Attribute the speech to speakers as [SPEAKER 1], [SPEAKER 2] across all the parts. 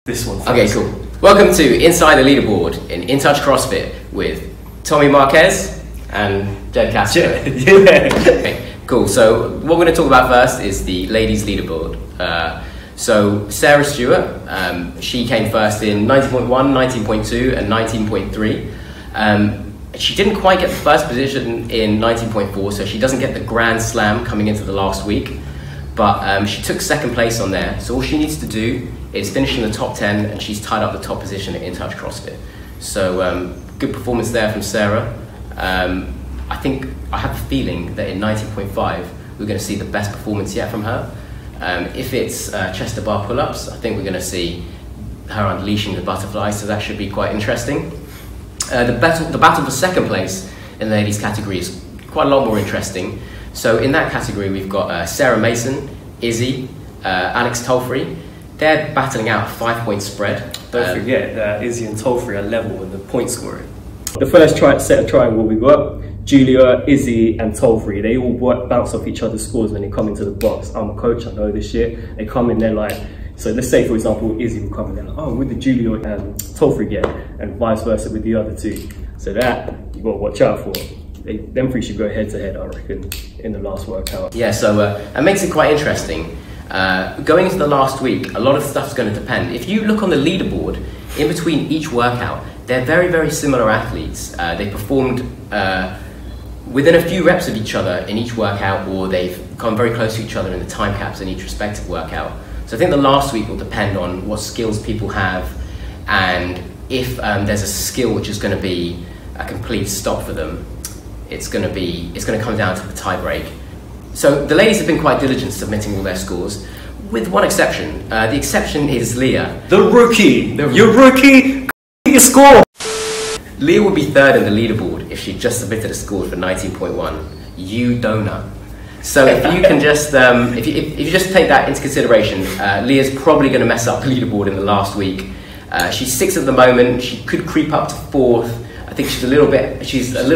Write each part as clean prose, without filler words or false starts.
[SPEAKER 1] this one first.
[SPEAKER 2] Okay, cool. Welcome to Inside the Leaderboard in InTouch CrossFit with Tommy Marquez and Jed Casper.
[SPEAKER 1] Yeah.
[SPEAKER 2] Okay, cool. So what we're going to talk about first is the ladies leaderboard. So Sarah Stewart, she came first in 19.1, 19.2 and 19.3. She didn't quite get the first position in 19.4, so she doesn't get the grand slam coming into the last week. But she took second place on there, so all she needs to do is finish in the top 10, and she's tied up the top position at InTouch CrossFit. So good performance there from Sarah. I think I have a feeling that in 19.5 we're going to see the best performance yet from her. If it's chest to bar pull-ups, I think we're going to see her unleashing the butterfly, so that should be quite interesting. The battle for second place in the ladies category is quite a lot more interesting. So in that category we've got Sarah Mason, Izzy, Alex Tolfrey. They're battling out a 5-point spread.
[SPEAKER 1] Don't forget that Izzy and Tolfrey are level in the point scoring. The first set of triangle we got, Julia, Izzy and Tolfrey, they all bounce off each other's scores when they come into the box. I'm a coach, I know this shit. They come in there like, so let's say for example, Izzy will come in there like, oh, with the Julia and Tolfrey get, and vice versa with the other two. So that, you got to watch out for. Them three should go head to head, I reckon, in the last workout.
[SPEAKER 2] Yeah, so it makes it quite interesting. Going into the last week, a lot of stuff's going to depend. If you look on the leaderboard, in between each workout, they're very, very similar athletes. They performed within a few reps of each other in each workout, or they've come very close to each other in the time caps in each respective workout. So I think the last week will depend on what skills people have, and if there's a skill which is going to be a complete stop for them, it's going to come down to the tie break. So the ladies have been quite diligent submitting all their scores, with one exception. The exception is Leah.
[SPEAKER 1] The rookie! Your rookie! Your score!
[SPEAKER 2] Leah would be third in the leaderboard if she just submitted a score for 19.1. You donut. So if you can just, if you just take that into consideration, Leah's probably going to mess up the leaderboard in the last week. She's 6th at the moment. She could creep up to 4th. I think she's a little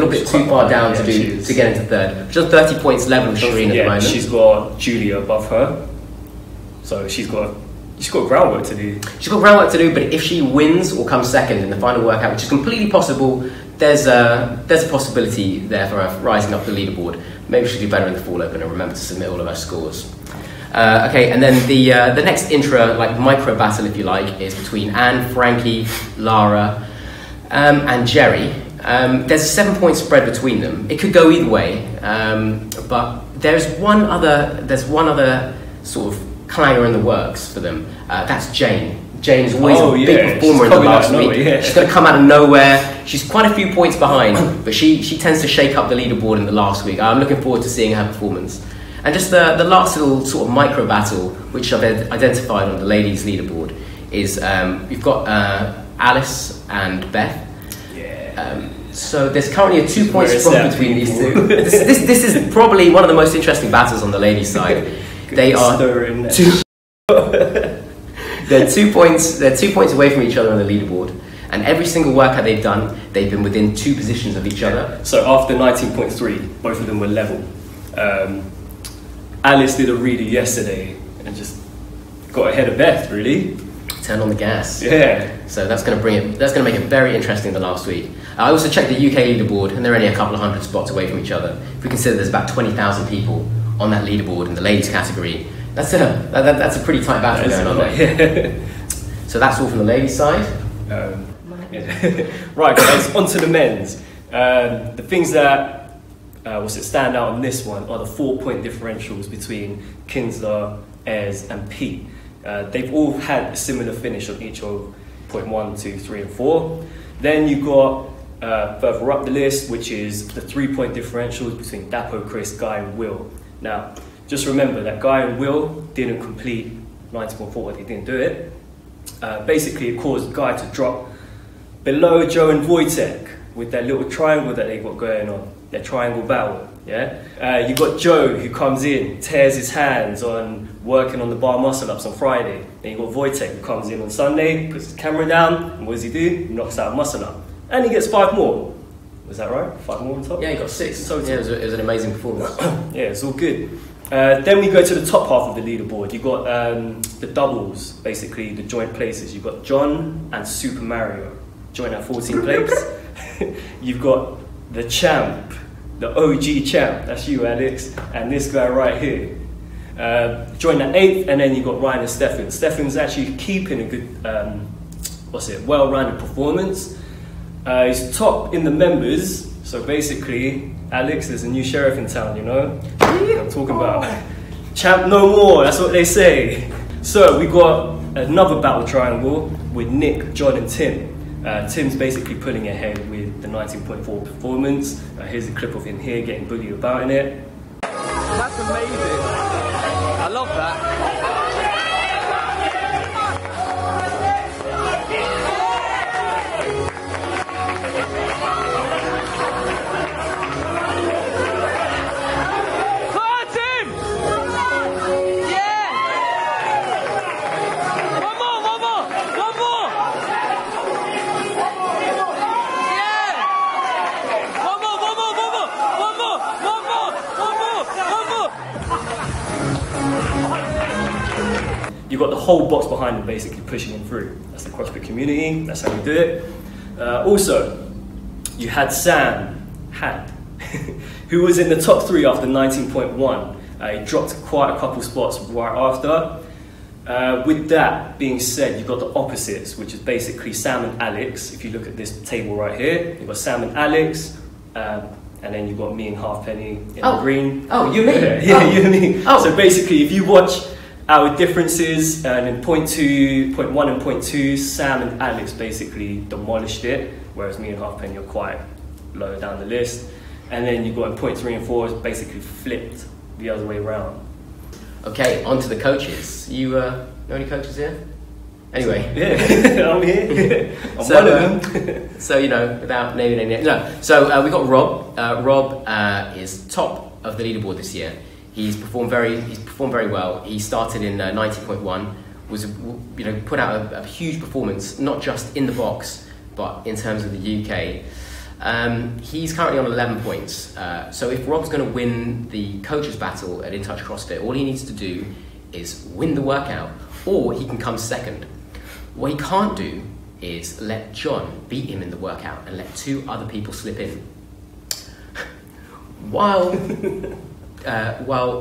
[SPEAKER 2] bit too far down to get into 3rd. She's on 30 points level with Shireen at the moment.
[SPEAKER 1] She's got Julia above her, so she's got groundwork to do.
[SPEAKER 2] She's got groundwork to do, but if she wins or comes 2nd in the final workout, which is completely possible, there's a possibility there for her rising up the leaderboard. Maybe she'll do better in the fall open and remember to submit all of her scores. Okay, and then the next micro battle, if you like, is between Anne, Frankie, Lara, and Jerry. There's a 7-point spread between them. It could go either way, but there's one other sort of clanger in the works for them. That's Jane. Jane's always a big performer in the last week. She's going to come out of nowhere. She's quite a few points behind, but she tends to shake up the leaderboard in the last week. I'm looking forward to seeing her performance. And just the last little sort of micro battle, which I've identified on the ladies leaderboard, is we've got Alice and Beth. So there's currently a 2-point spread between these two. This is probably one of the most interesting battles on the ladies' side. They're 2 points away from each other on the leaderboard, and every single workout they've done, they've been within 2 positions of each other.
[SPEAKER 1] So after 19.3, both of them were level. Alice did a reader yesterday and just got ahead of Beth, really.
[SPEAKER 2] Turn on the gas.
[SPEAKER 1] Yeah.
[SPEAKER 2] So that's going to make it very interesting the last week. I also checked the UK leaderboard, and they're only a couple of hundred spots away from each other. If we consider there's about 20,000 people on that leaderboard in the ladies category, that's a pretty tight battle going on there. Yeah. So that's all from the ladies' side.
[SPEAKER 1] Right, guys, on to the men's. The things that stand out on this one are the 4-point differentials between Kinsler, Ayres and Pete. They've all had a similar finish on each of point 1, 2, 3 and 4. Then you've got further up the list, which is the 3-point differentials between Dapo, Chris, Guy and Will. Now, just remember that Guy and Will didn't complete 19.4, they didn't do it. Basically, it caused Guy to drop below Joe and Wojtek with that little triangle that they've got going on, their triangle battle. Yeah, you've got Joe who comes in, tears his hands on working on the bar muscle ups on Friday. Then you've got Wojtek who comes in on Sunday, puts his camera down, and what does he do? He knocks out a muscle up. And he gets 5 more. Was that right? 5 more on top?
[SPEAKER 2] Yeah, he got 6 in total. Yeah, it was an amazing performance.
[SPEAKER 1] Yeah, it's all good. Then we go to the top half of the leaderboard. You've got the doubles, basically the joint places. You've got John and Super Mario, joint at 14th place. You've got the champ, the OG champ, that's you, Alex, and this guy right here. Joined at 8th, and then you've got Ryan and Stefan. Stefan's actually keeping a good, well-rounded performance. He's top in the members, so basically, Alex, there's a new sheriff in town, you know? I'm talking about champ no more, that's what they say. So we got another battle triangle with Nick, John and Tim. Tim's basically pulling ahead with the 19.4 performance. Here's a clip of him here getting bullied about in it.
[SPEAKER 3] That's amazing. I love that.
[SPEAKER 1] You've got the whole box behind him basically pushing him through. That's the CrossFit community, that's how we do it. Also, you had Sam, who was in the top 3 after 19.1. He dropped quite a couple spots right after. With that being said, you've got the opposites, which is basically Sam and Alex. If you look at this table right here, you've got Sam and Alex, and then you've got me and Halfpenny in the green.
[SPEAKER 2] Oh, you mean?
[SPEAKER 1] Yeah, you and me. Oh. So basically, if you watch our differences, and in point 1 and point 2, Sam and Alex basically demolished it, whereas me and Halfpenny are quite lower down the list. And then you've got in point 3 and 4, it's basically flipped the other way around.
[SPEAKER 2] Okay, on to the coaches. You know any coaches here? Anyway.
[SPEAKER 1] Yeah, I'm here. I'm
[SPEAKER 2] so,
[SPEAKER 1] one of them.
[SPEAKER 2] So, you know, without naming any names. No. So we got Rob. Rob is top of the leaderboard this year. He's performed very well. He started in 90.1, was put out a huge performance, not just in the box, but in terms of the UK. He's currently on 11 points. So if Rob's going to win the coaches battle at InTouch CrossFit, all he needs to do is win the workout, or he can come second. What he can't do is let John beat him in the workout and let 2 other people slip in. While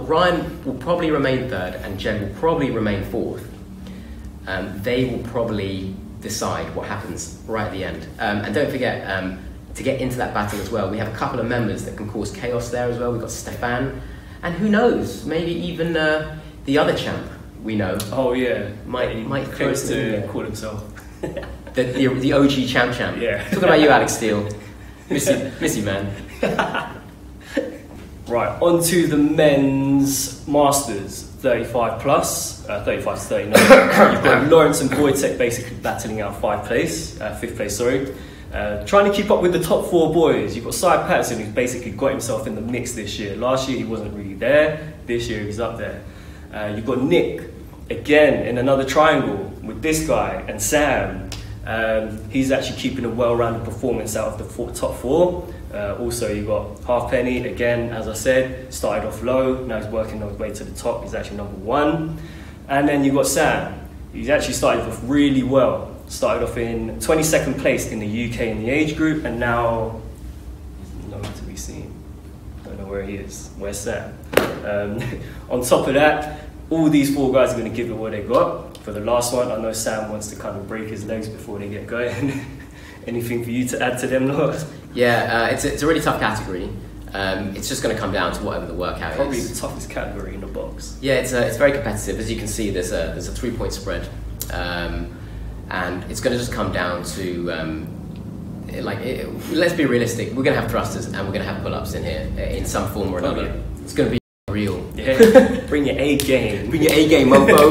[SPEAKER 2] Ryan will probably remain 3rd and Jen will probably remain 4th, they will probably decide what happens right at the end. And don't forget, to get into that battle as well, we have a couple of members that can cause chaos there as well. We've got Stefan, and who knows, maybe even the other champ we know.
[SPEAKER 1] Oh yeah,
[SPEAKER 2] might
[SPEAKER 1] close to call himself.
[SPEAKER 2] the OG champ.
[SPEAKER 1] Yeah.
[SPEAKER 2] Talking about you, Alex Steele. Miss you, man.
[SPEAKER 1] Right, on to the men's masters, 35 plus, 35 to 39. You've got Lawrence and Wojtek basically battling out 5th place, sorry. Trying to keep up with the top 4 boys. You've got Cy Patterson, who's basically got himself in the mix this year. Last year he wasn't really there, this year he's up there. You've got Nick, again, in another triangle with this guy, and Sam. He's actually keeping a well-rounded performance out of the top 4. Also, you've got Halfpenny, again, as I said, started off low, now he's working his way to the top, he's actually number 1. And then you've got Sam, he's actually started off really well. Started off in 22nd place in the UK in the age group, and now he's nowhere to be seen. Don't know where he is. Where's Sam? On top of that, all these 4 guys are going to give it what they got. For the last one, I know Sam wants to kind of break his legs before they get going. Anything for you to add to them, Lord?
[SPEAKER 2] Yeah, it's a really tough category. It's just going to come down to whatever the workout
[SPEAKER 1] Probably
[SPEAKER 2] is.
[SPEAKER 1] the toughest category in the box.
[SPEAKER 2] Yeah, it's very competitive. As you can see, there's a 3-point spread, and it's going to just come down to let's be realistic. We're going to have thrusters and we're going to have pull-ups in here in some form or another.
[SPEAKER 1] Okay.
[SPEAKER 2] It's going to be real.
[SPEAKER 1] Yeah, bring your A game.
[SPEAKER 2] Bring your A game, mofo.